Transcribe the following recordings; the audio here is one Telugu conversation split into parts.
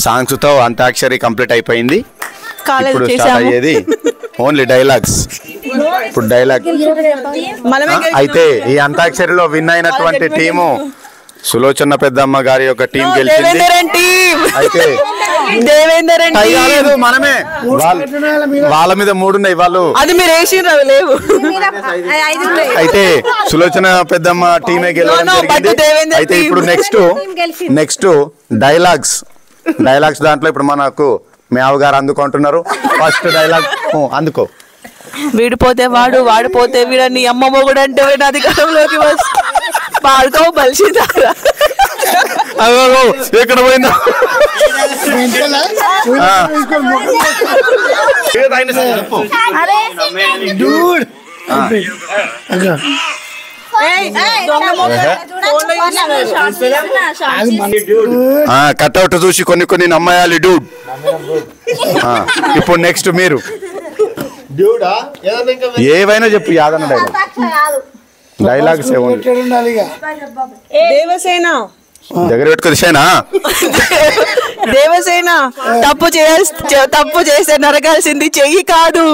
సాంగ్స్ తో అంతాక్షరి కంప్లీట్ అయిపోయింది. ఇప్పుడు స్టార్ట్ అయ్యేది ఓన్లీ డైలాగ్స్. ఇప్పుడు డైలాగ్ అయితే ఈ అంతాక్షరిలో విన్ అయినటువంటి టీము సులోచన పెద్దమ్మ గారి యొక్క టీం గెలిచింది. అయితే మనమే వాళ్ళ మీద 3 ఉన్నాయి. వాళ్ళు అయితే సులోచన పెద్దమ్మ టీమే గెలవడం జరిగింది. అయితే ఇప్పుడు నెక్స్ట్ డైలాగ్స్ దాంట్లో ఇప్పుడు మనకు మేవ గారు అందుకుంటున్నారు. ఫస్ట్ డైలాగ్ అందుకో. వీడిపోతే వాడు వాడిపోతే వీడని అమ్మ మొగుడు అంటే అధికారంలోకి వాడుకో బలిసిదారా ఎక్కడ పోయిందా కట్అవుట్ చూసి కొన్ని నమ్మయాలి డూడ్. ఇప్పుడు నెక్స్ట్ మీరు ఏవైనా చెప్పు. యాదన్న డైలాగ్స్ దేవసేన దగ్గర పెట్టుకోసేనా దేవసేన తప్పు చేస్తే నరగాల్సింది చెయ్యి కాదు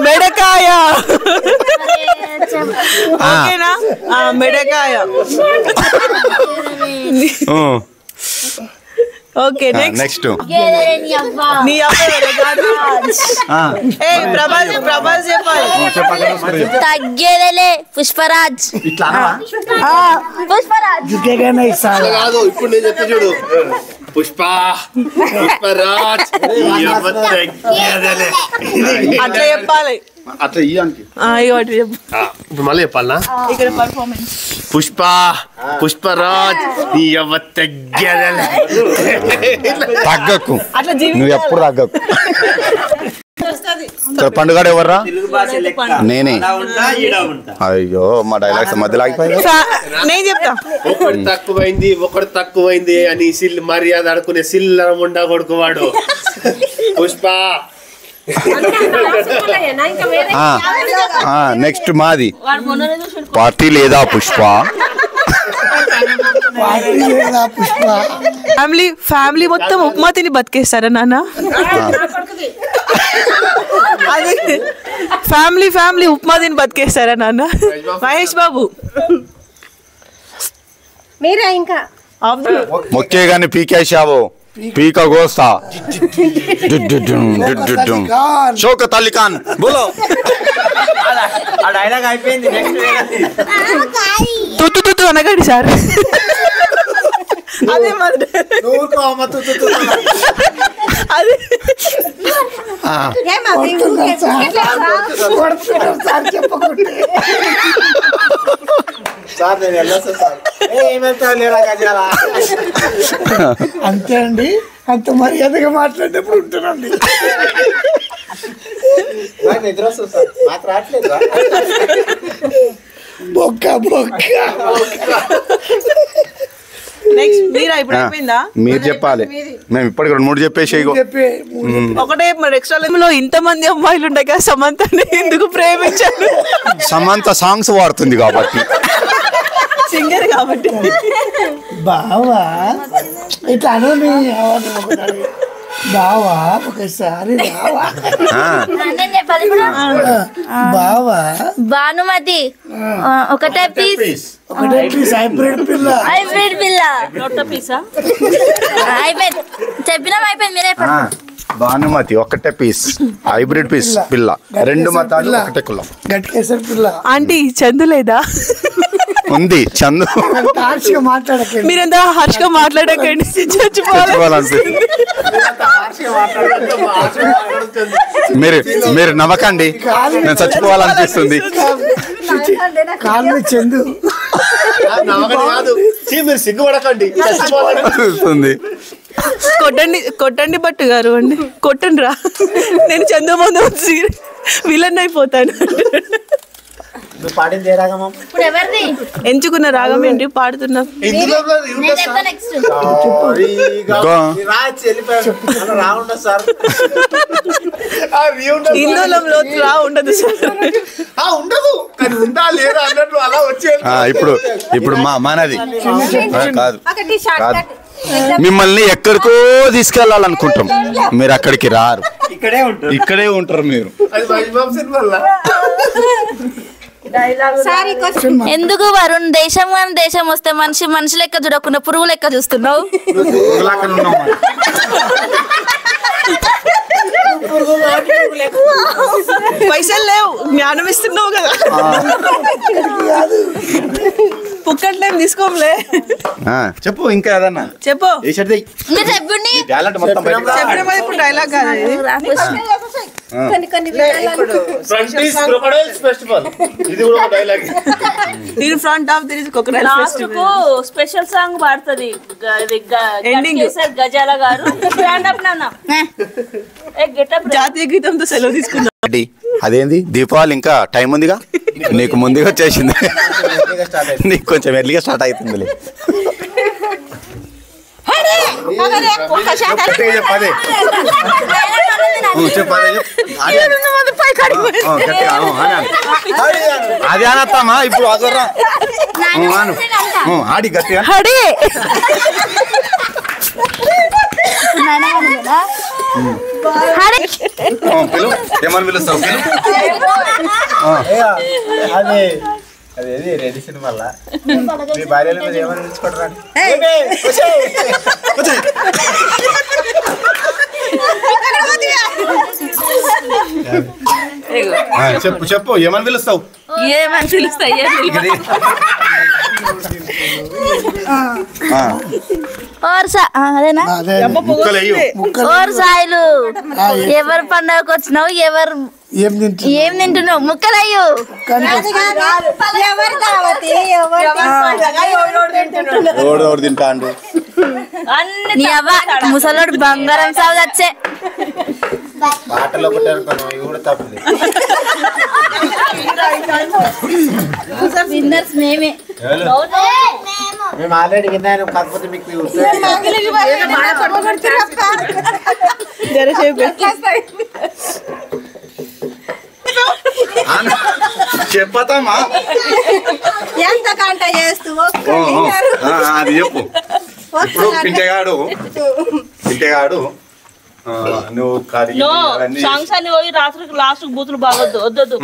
మెడకాయ. మెడకాయ. ఓకే నెక్స్ట్ నీ ప్రభాస్ చెప్పాలి. తగ్గేదేలే పుష్పరాజ్. పుష్పరాజ్ ఇప్పుడు నేను చెప్తా చూడు. పుష్పరాజ్ అట్లా చెప్పాలి. అట్లా ఇప్పుడు మళ్ళీ చెప్పాలనా? ఇక్కడ పర్ఫార్మెన్స్ పుష్పరాజ్ తగ్గకు. నువ్వు ఎప్పుడు తగ్గకు. పండుగ ఎవర్రా? నేనే. అయ్యో మా డైలాగ్స్ మధ్యలో ఆగిపోయి నేను చెప్తా. ఒకటి తక్కువైంది అని మర్యాద అడుకునే సిల్లర ముండా కొడుకువాడు పుష్ప. నెక్స్ట్ మాది పార్టీ లేదా పుష్ప. ఫ్యామిలీ మొత్తం ఉప్మా తిని బతికేస్తారా నాన్న? ఫ్యామిలీ ఉప్మా తిని బతికేస్తారా నాన్న? మహేష్ బాబు మీరే ఇంకా మొక్కే గాని పీకేశావు పీక కోస్తా. షౌకత్ అలీ ఖాన్ బోలో. డైలాగ్ అయిపోయింది. తుత్తు అనగాడి సార్. అదే అంతే అండి. అంత మర్యాదగా మాట్లాడేప్పుడు ఉంటానండి. నిద్ర వస్తుంది సార్. మాకు రావట్లేదు. మీరు చెప్పాలి. మేము ఇప్పటికి 2-3 చెప్పేసి ఒకటే ఎక్స్ట్రా ఇంతమంది అమ్మాయిలు ఉండే కదా సమంతని ఎందుకు ప్రేమించాను? సమంత సాంగ్స్ వాడుతుంది కాబట్టి, సింగర్ కాబట్టి. బావా ఇట్లా బావా ఒకసారి బావా భానుమతి ఒకటే పీస్ హైబ్రిడ్ పిల్ల చెప్పినా అయిపోయింది. మీరే భానుమతి ఒకటే పీస్ హైబ్రిడ్ పీస్ పిల్ల. 2 మతాలు ఒకటే కులం. గట్కేసరి పిల్ల. ఆంటీ చందు లేదా? ఉంది చందు. మాట్లాడకండి. మీరంతా హర్షగా మాట్లాడకండి. మీరు నవ్వకండి. నేను చచ్చిపోవాలనిపిస్తుంది. చందు మీరు సిగ్గుపడకండి. కొట్టండి భట్టు గారు అండి. కొట్టండి రా. నేను చందు ముందు విలన్ అయిపోతాను. ఎంచుకున్న రాగం ఏంటి పాడుతున్నా? హిందోళంలో రా ఉండదు సార్. ఇప్పుడు మనది కాదు. మిమ్మల్ని ఎక్కడికో తీసుకెళ్ళాలనుకుంటాం, మీరు అక్కడికి రారు, ఇక్కడే ఉంటారు మీరు. అది మహేష్ సినిమా. ఎందుకు వరుణ్ దేశం కానీ దేశం వస్తే మనిషి లెక్క చూడకుండా పురుగు లెక్క చూస్తున్నావు? పైసలు లేవు, జ్ఞానం ఇస్తున్నావు కదా. పుక్కట్లేం తీసుకోంలే. చెప్పు ఇంకా ఏదన్నా చెప్పు. ఇప్పుడు డైలాగ్ కాదు ఇది. Front of this crocodile festival special song పాడుతుంది గజాల గారు. జాతీయ గీతంతో సెలవు తీసుకున్నాం. అదేంది దీపావళి ఇంకా టైం ఉందిగా, నీకు ముందుగా వచ్చేసింది, నీకు కొంచెం ఎర్లీగా స్టార్ట్ అవుతుంది. అది అనత్తమ్మా ఇప్పుడు అదర్రా ఆడి గట్టిగా ఏమని పిలుస్తావు? అదేది రెడీ సినిమా మీ భార్యల మీద ఏమని పిలుచుకోవడం? చెప్పు చెప్పు ఏమని పిలుస్తావు? ఏమని పిలుస్తాయి? అదేనా సాయిలు ఎవరు పండగకు వచ్చినావు? ఎవరు ఏం తింటున్నావు? ముక్కలయ్యు తింటాండు ముసలోడు బంగారం సాగు వచ్చే పాటలు ఒకటి అనుకున్నాం, ఇవి కూడా తప్పదు. విన్నర్స్ మేమే. మేము ఆల్రెడీ విన్నాను, కాకపోతే మీకు చెప్పతామా? ఎంత కంట చేస్తూ అది చెప్పు. ఇప్పుడు పింటెగాడు నువ్వు సాంగ్స్ అన్ని పోయి రాత్రికి లాస్ట్ బూతులు బాగొద్దు. వద్దొద్దు